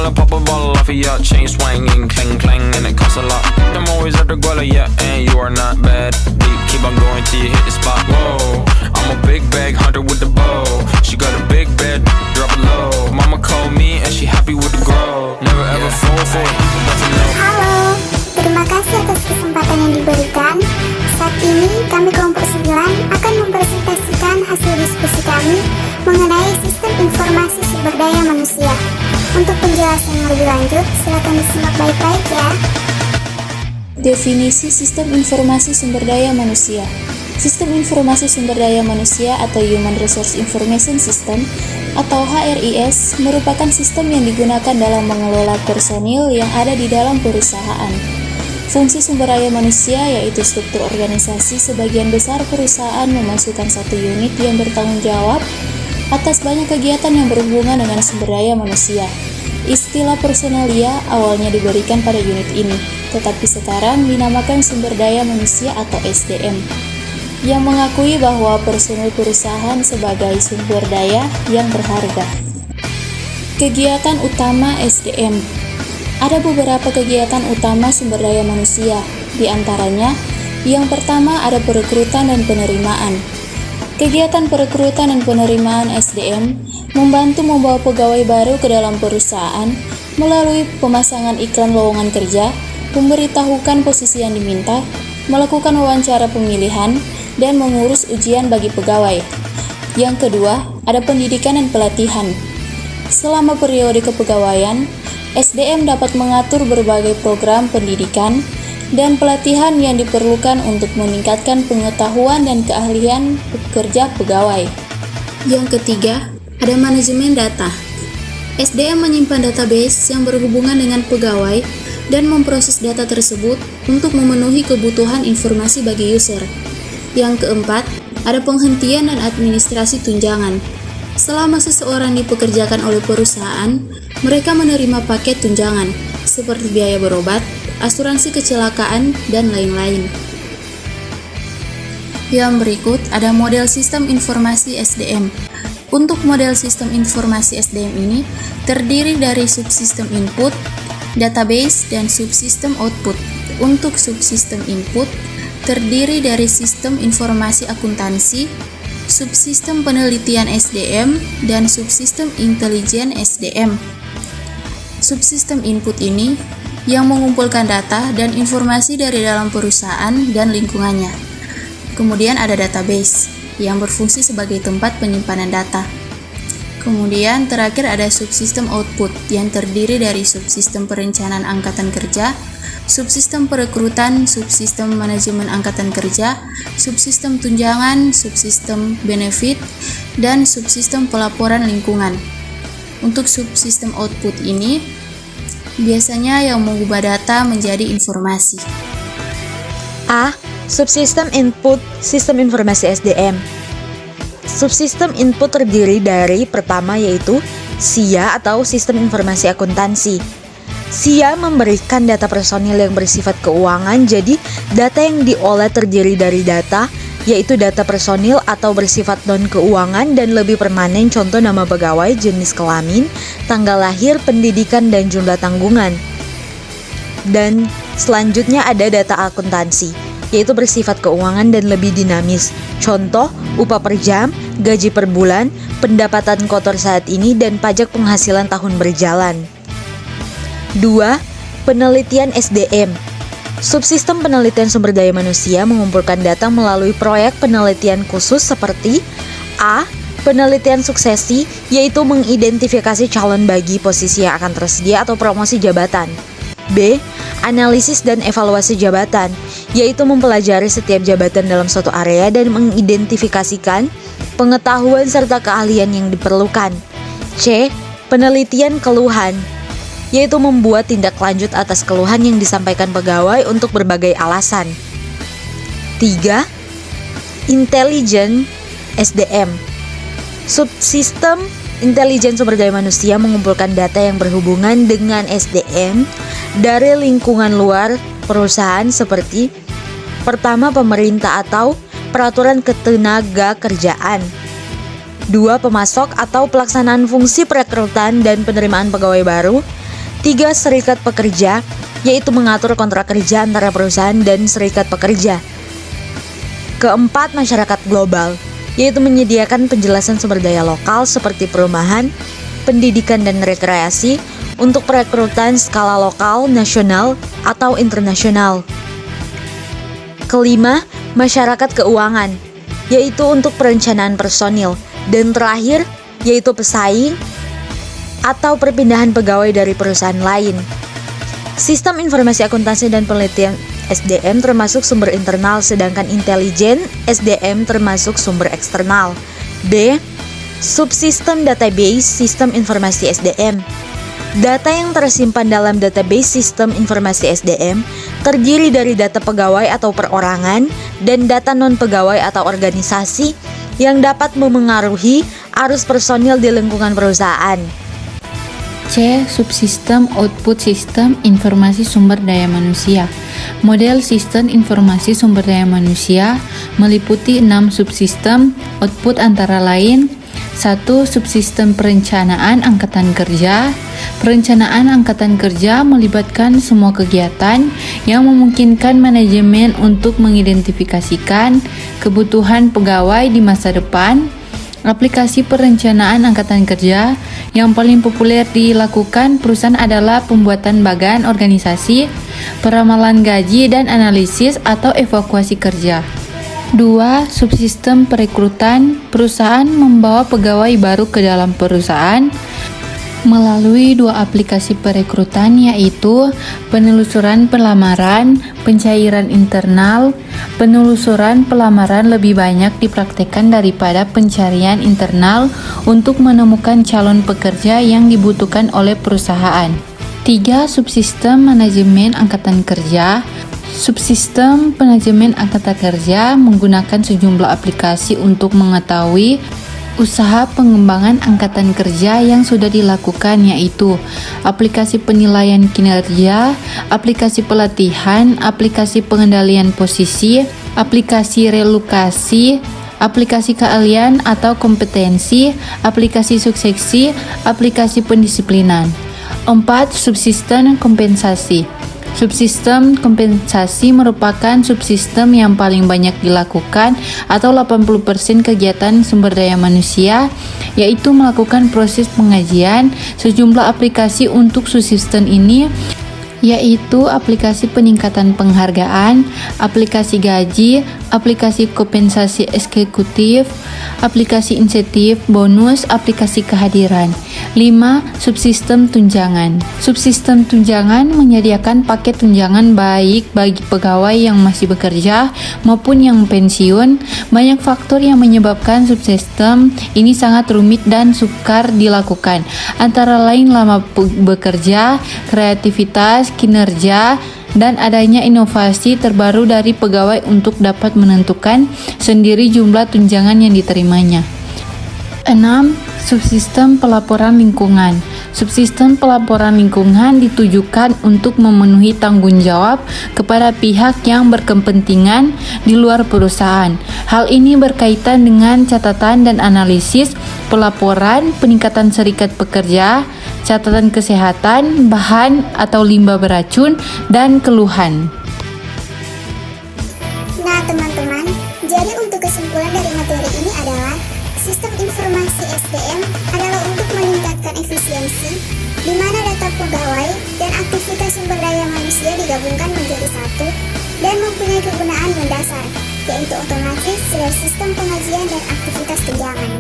wanna pop a bottle off of ya. Chain swinging, clang clang, and it costs a lot. I'm always at the guala, yeah, and you are not bad. Deep, keep on going till you hit the spot. Whoa, I'm a big bag hunter with the bow. She got a big bed, drop it low. Mama called me and she happy with the grow. Never ever fall for it, nothing no. Halo, terima kasih atas kesempatan yang diberikan. Saat ini kami kelompok 9 akan mempresentasikan hasil diskusi kami mengenai sistem informasi sumber daya manusia. Untuk penjelasan yang lebih lanjut, silakan disimak baik-baik ya. Definisi sistem informasi sumber daya manusia. Sistem informasi sumber daya manusia atau Human Resource Information System atau HRIS merupakan sistem yang digunakan dalam mengelola personil yang ada di dalam perusahaan. Fungsi sumber daya manusia yaitu struktur organisasi. Sebagian besar perusahaan memasukkan satu unit yang bertanggung jawab atas banyak kegiatan yang berhubungan dengan sumber daya manusia. Istilah personalia awalnya diberikan pada unit ini, tetapi sekarang dinamakan sumber daya manusia atau SDM, yang mengakui bahwa personil perusahaan sebagai sumber daya yang berharga. Kegiatan utama SDM. Ada beberapa kegiatan utama sumber daya manusia, di antaranya yang pertama ada perekrutan dan penerimaan. Kegiatan perekrutan dan penerimaan SDM membantu membawa pegawai baru ke dalam perusahaan melalui pemasangan iklan lowongan kerja, memberitahukan posisi yang diminta, melakukan wawancara pemilihan, dan mengurus ujian bagi pegawai. Yang kedua, ada pendidikan dan pelatihan. Selama periode kepegawaian, SDM dapat mengatur berbagai program pendidikan dan pelatihan yang diperlukan untuk meningkatkan pengetahuan dan keahlian pekerja pegawai. Yang ketiga, ada manajemen data. SDM menyimpan database yang berhubungan dengan pegawai dan memproses data tersebut untuk memenuhi kebutuhan informasi bagi user. Yang keempat, ada penghentian dan administrasi tunjangan. Selama seseorang dipekerjakan oleh perusahaan, mereka menerima paket tunjangan, seperti biaya berobat, asuransi kecelakaan, dan lain-lain. Yang berikut ada model sistem informasi SDM. Untuk model sistem informasi SDM ini terdiri dari subsistem input, database, dan subsistem output. Untuk subsistem input terdiri dari sistem informasi akuntansi, subsistem penelitian SDM, dan subsistem intelijen SDM. Subsistem input ini yang mengumpulkan data dan informasi dari dalam perusahaan dan lingkungannya. Kemudian ada database yang berfungsi sebagai tempat penyimpanan data. Kemudian terakhir ada subsistem output yang terdiri dari subsistem perencanaan angkatan kerja, subsistem perekrutan, subsistem manajemen angkatan kerja, subsistem tunjangan, subsistem benefit, dan subsistem pelaporan lingkungan. Untuk subsistem output ini biasanya yang mengubah data menjadi informasi. A. Subsistem input sistem informasi SDM. Subsistem input terdiri dari pertama yaitu SIA atau sistem informasi akuntansi. SIA memberikan data personil yang bersifat keuangan, jadi data yang diolah terdiri dari data yaitu data personil atau bersifat non-keuangan dan lebih permanen, contoh nama pegawai, jenis kelamin, tanggal lahir, pendidikan, dan jumlah tanggungan. Dan selanjutnya ada data akuntansi, yaitu bersifat keuangan dan lebih dinamis, contoh upah per jam, gaji per bulan, pendapatan kotor saat ini, dan pajak penghasilan tahun berjalan. 2. Penelitian SDM. Subsistem penelitian sumber daya manusia mengumpulkan data melalui proyek penelitian khusus seperti A. Penelitian suksesi, yaitu mengidentifikasi calon bagi posisi yang akan tersedia atau promosi jabatan. B. Analisis dan evaluasi jabatan, yaitu mempelajari setiap jabatan dalam suatu area dan mengidentifikasikan pengetahuan serta keahlian yang diperlukan. C. Penelitian keluhan, yaitu membuat tindak lanjut atas keluhan yang disampaikan pegawai untuk berbagai alasan. 3. Intelijen SDM. Subsistem intelijen sumber daya manusia mengumpulkan data yang berhubungan dengan SDM dari lingkungan luar perusahaan seperti pertama pemerintah atau peraturan ketenaga kerjaan. 2. Pemasok atau pelaksanaan fungsi perekrutan dan penerimaan pegawai baru. 3. Serikat pekerja, yaitu mengatur kontrak kerja antara perusahaan dan serikat pekerja. Keempat, masyarakat global, yaitu menyediakan penjelasan sumber daya lokal seperti perumahan, pendidikan dan rekreasi untuk perekrutan skala lokal, nasional, atau internasional. Kelima, masyarakat keuangan, yaitu untuk perencanaan personil. Dan terakhir, yaitu pesaing atau perpindahan pegawai dari perusahaan lain. Sistem informasi akuntansi dan penelitian SDM termasuk sumber internal, sedangkan intelijen SDM termasuk sumber eksternal. B. Subsistem database sistem informasi SDM. Data yang tersimpan dalam database sistem informasi SDM terdiri dari data pegawai atau perorangan dan data non-pegawai atau organisasi yang dapat memengaruhi arus personil di lingkungan perusahaan. C. Subsistem output sistem informasi sumber daya manusia. Model sistem informasi sumber daya manusia meliputi 6 subsistem output antara lain: 1. Subsistem perencanaan angkatan kerja. Perencanaan angkatan kerja melibatkan semua kegiatan yang memungkinkan manajemen untuk mengidentifikasikan kebutuhan pegawai di masa depan. Aplikasi perencanaan angkatan kerja yang paling populer dilakukan perusahaan adalah pembuatan bagan organisasi, peramalan gaji dan analisis atau evakuasi kerja. 2. Subsistem perekrutan. Perusahaan membawa pegawai baru ke dalam perusahaan melalui 2 aplikasi perekrutan, yaitu penelusuran pelamaran, pencairan internal. Penelusuran pelamaran lebih banyak dipraktekkan daripada pencarian internal untuk menemukan calon pekerja yang dibutuhkan oleh perusahaan. 3. Subsistem manajemen angkatan kerja. Subsistem manajemen angkatan kerja menggunakan sejumlah aplikasi untuk mengetahui usaha pengembangan angkatan kerja yang sudah dilakukan, yaitu aplikasi penilaian kinerja, aplikasi pelatihan, aplikasi pengendalian posisi, aplikasi relokasi, aplikasi keahlian atau kompetensi, aplikasi suksesi, aplikasi pendisiplinan. 4. Subsistem kompensasi. Subsistem kompensasi merupakan subsistem yang paling banyak dilakukan atau 80% kegiatan sumber daya manusia, yaitu melakukan proses pengajian sejumlah aplikasi untuk subsistem ini, yaitu aplikasi peningkatan penghargaan, aplikasi gaji, aplikasi kompensasi eksekutif, aplikasi insentif, bonus, aplikasi kehadiran. 5. Subsistem tunjangan. Subsistem tunjangan menyediakan paket tunjangan baik bagi pegawai yang masih bekerja maupun yang pensiun. Banyak faktor yang menyebabkan subsistem ini sangat rumit dan sukar dilakukan, antara lain lama bekerja, kreativitas, kinerja, dan adanya inovasi terbaru dari pegawai untuk dapat menentukan sendiri jumlah tunjangan yang diterimanya. 6. Subsistem pelaporan lingkungan. Subsistem pelaporan lingkungan ditujukan untuk memenuhi tanggung jawab kepada pihak yang berkepentingan di luar perusahaan. Hal ini berkaitan dengan catatan dan analisis pelaporan, peningkatan serikat pekerja, catatan kesehatan, bahan atau limbah beracun, dan keluhan. Nah teman-teman, jadi untuk kesimpulan dari materi ini adalah sistem informasi SDM adalah untuk meningkatkan efisiensi, di mana data pegawai dan aktivitas sumber daya manusia digabungkan menjadi satu dan mempunyai kegunaan mendasar, yaitu otomatis dari sistem pengajian dan aktivitas tunjangan.